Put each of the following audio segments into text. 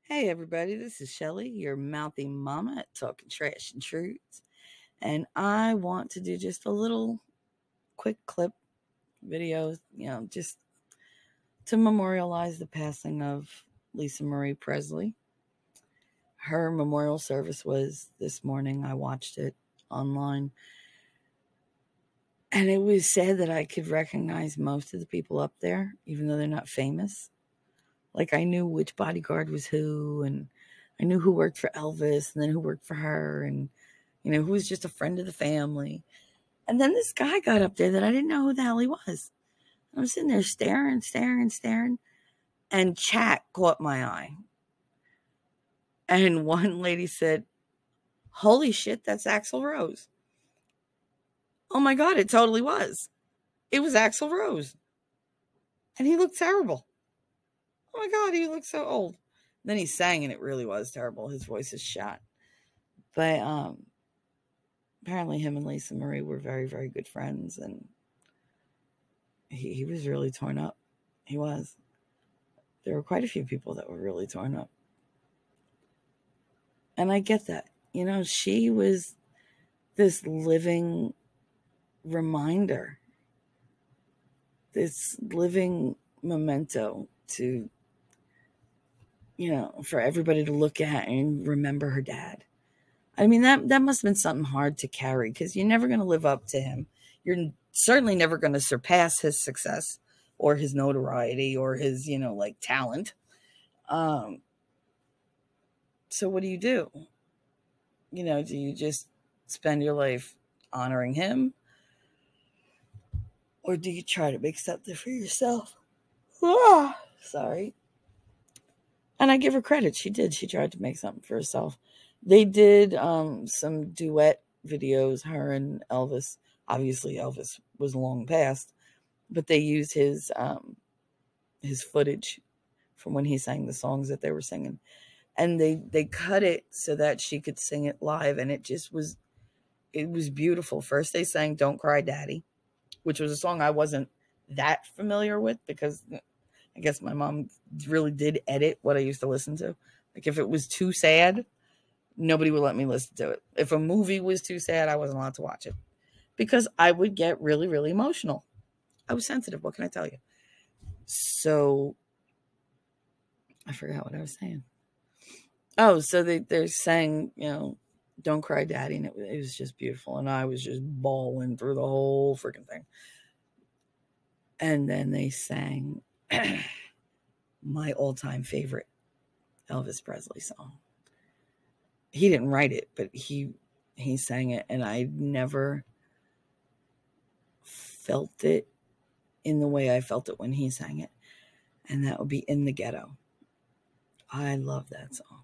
Hey everybody, this is Shelly, your mouthy mama at Talking Trash and Truths. And I want to do just a little quick clip video, just to memorialize the passing of Lisa Marie Presley. Her memorial service was this morning. I watched it online. And it was sad that I could recognize most of the people up there, even though they're not famous. Like I knew which bodyguard was who, and I knew who worked for Elvis and then who worked for her, and who was just a friend of the family. And then this guy got up there that I didn't know who the hell he was. I was sitting there staring, and chat caught my eye. And one lady said, "Holy shit, that's Axl Rose." Oh my God, it totally was. It was Axl Rose. And he looked terrible. Oh my God, he looked so old. Then he sang and it really was terrible. His voice is shot. But apparently him and Lisa Marie were very, very good friends, and he was really torn up. He was. There were quite a few people that were really torn up. And I get that. She was this living reminder, this living memento to, for everybody to look at and remember her dad. I mean, that must have been something hard to carry, because you're never going to live up to him. You're certainly never going to surpass his success or his notoriety or his, talent. So what do you do? Do you just spend your life honoring him? Or do you try to make something for yourself? Sorry. And I give her credit. She did. She tried to make something for herself. They did some duet videos, her and Elvis. Obviously, Elvis was long past, but they used his footage from when he sang the songs that they were singing. And they cut it so that she could sing it live, and it was beautiful. First they sang "Don't Cry Daddy," which was a song I wasn't that familiar with, because I guess my mom really did edit what I used to listen to. Like if it was too sad, nobody would let me listen to it. If a movie was too sad, I wasn't allowed to watch it, because I would get really, really emotional. I was sensitive. What can I tell you? So I forgot what I was saying. Oh, so they're saying, "Don't Cry Daddy," and it was just beautiful. And I was just bawling through the whole freaking thing. And then they sang my all-time favorite Elvis Presley song. He didn't write it, but he sang it, and I never felt it in the way I felt it when he sang it. And that would be "In the Ghetto." I love that song.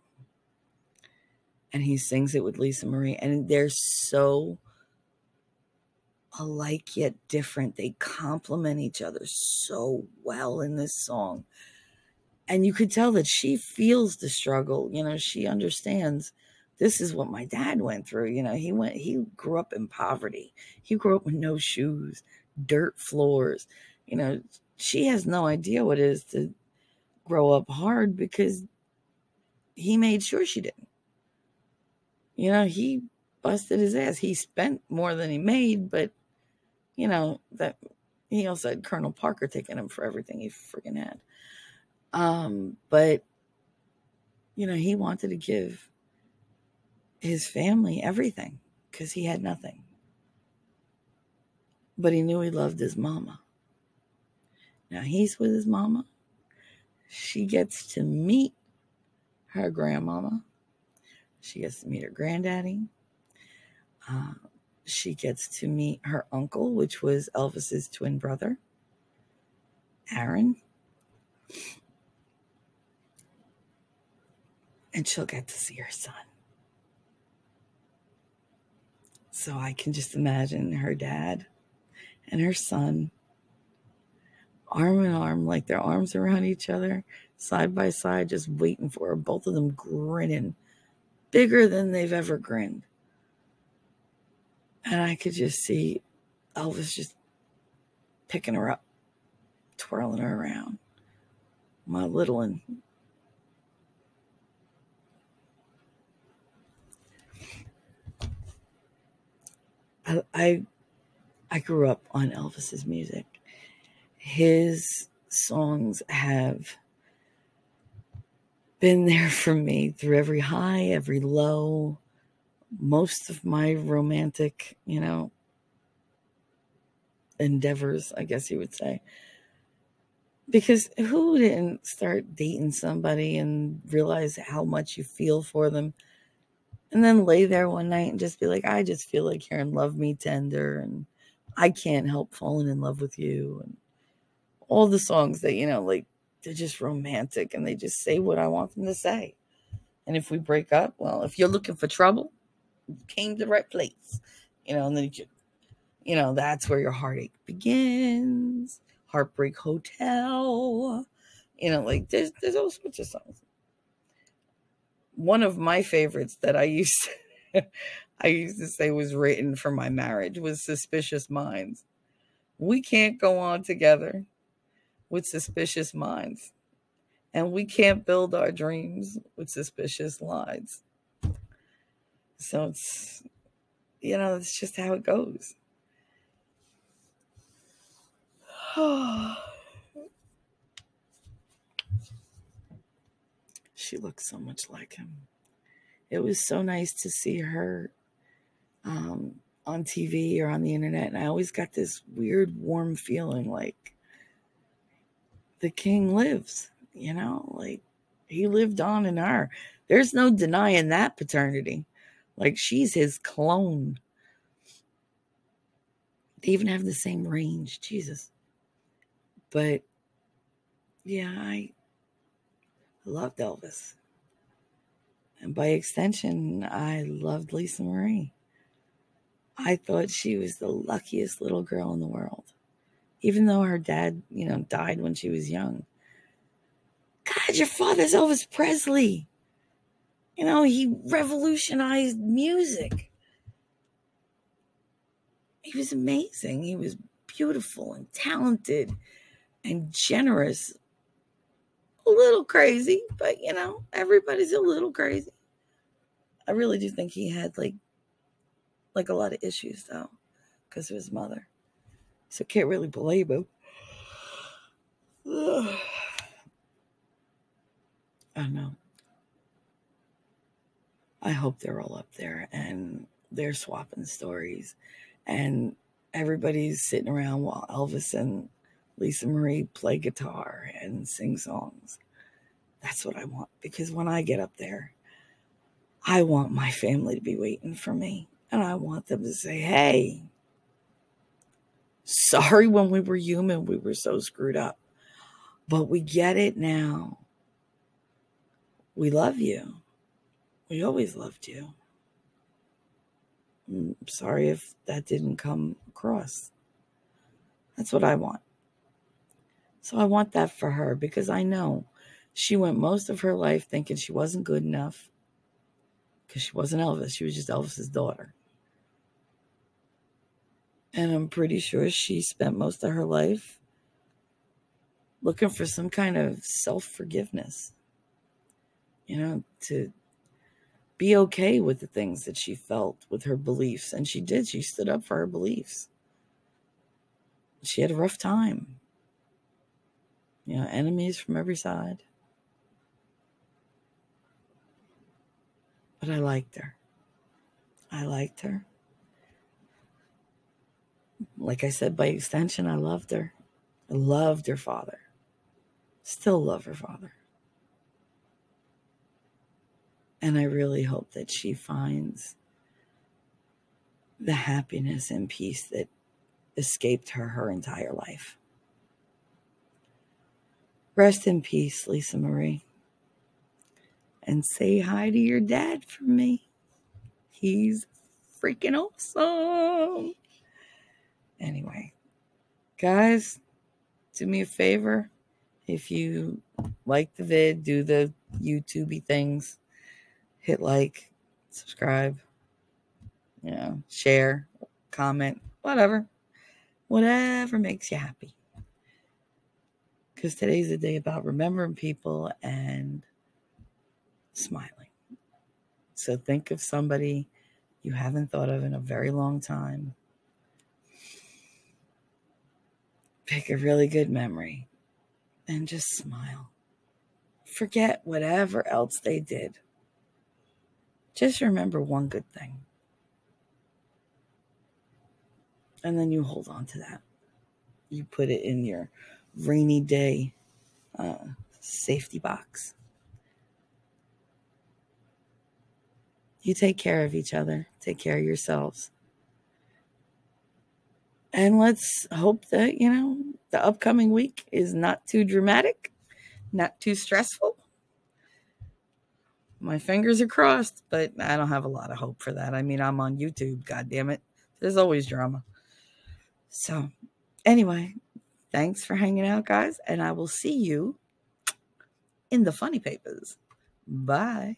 And he sings it with Lisa Marie, and they're so alike yet different. They complement each other so well in this song. And you could tell that she feels the struggle. She understands, this is what my dad went through. He grew up in poverty. He grew up with no shoes, dirt floors. She has no idea what it is to grow up hard, because he made sure she didn't. He busted his ass. He spent more than he made, but that he also had Colonel Parker taking him for everything he freaking had. But he wanted to give his family everything, because he had nothing. But he knew he loved his mama. Now he's with his mama. She gets to meet her grandmama. She gets to meet her granddaddy. She gets to meet her uncle, which was Elvis's twin brother, Aaron. And she'll get to see her son. So I can just imagine her dad and her son, arm in arm, like their arms around each other, side by side, just waiting for her, both of them grinning, bigger than they've ever grinned. And I could just see Elvis just picking her up, twirling her around. My little one. I grew up on Elvis's music. His songs have been there for me through every high, every low, most of my romantic, endeavors, I guess you would say. Because who didn't start dating somebody and realize how much you feel for them, and then lay there one night and just be like, I just feel like hearing Love Me Tender, and I can't help falling in love with you, and all the songs that, like, they're just romantic and they just say what I want them to say. And if we break up, well, if you're looking for trouble, you came to the right place. And then that's where your heartache begins. Heartbreak Hotel. Like there's all sorts of songs. One of my favorites that I used to say was written for my marriage was Suspicious Minds. We can't go on together with suspicious minds, and we can't build our dreams with suspicious lies. So it's just how it goes. She looks so much like him. It was so nice to see her on TV or on the internet, and I always got this weird, warm feeling like the king lives, like he lived on in her. There's no denying that paternity. Like, she's his clone. They even have the same range. Jesus. But yeah, I loved Elvis. And by extension, I loved Lisa Marie. I thought she was the luckiest little girl in the world. Even though her dad, died when she was young. God, your father's Elvis Presley. He revolutionized music. He was amazing. He was beautiful and talented and generous. A little crazy, but everybody's a little crazy. I really do think he had like a lot of issues though, because of his mother. So can't really blame him. I know. I hope they're all up there and they're swapping stories and everybody's sitting around while Elvis and Lisa Marie play guitar and sing songs. That's what I want, because when I get up there, I want my family to be waiting for me, and I want them to say, hey, sorry when we were human, we were so screwed up, but we get it now. We love you. We always loved you. I'm sorry if that didn't come across. That's what I want. So I want that for her, because I know she went most of her life thinking she wasn't good enough, because she wasn't Elvis. She was just Elvis's daughter. And I'm pretty sure she spent most of her life looking for some kind of self-forgiveness, to be okay with the things that she felt, with her beliefs. And she did. She stood up for her beliefs. She had a rough time. Enemies from every side. But I liked her. I liked her. Like I said, by extension, I loved her. I loved her father. Still love her father. And I really hope that she finds the happiness and peace that escaped her entire life. Rest in peace, Lisa Marie. And say hi to your dad for me. He's freaking awesome. Anyway, guys, do me a favor. If you like the vid, do the YouTube-y things. Hit like, subscribe, share, comment, whatever. Whatever makes you happy. Because today's a day about remembering people and smiling. So think of somebody you haven't thought of in a very long time Pick a really good memory and just smile. Forget whatever else they did. Just remember one good thing. And then you hold on to that. You put it in your rainy day safety box. You take care of each other. Take care of yourselves. And let's hope that, the upcoming week is not too dramatic, not too stressful. My fingers are crossed, but I don't have a lot of hope for that. I mean, I'm on YouTube, God damn it. There's always drama. So, anyway, thanks for hanging out, guys, and I will see you in the funny papers. Bye.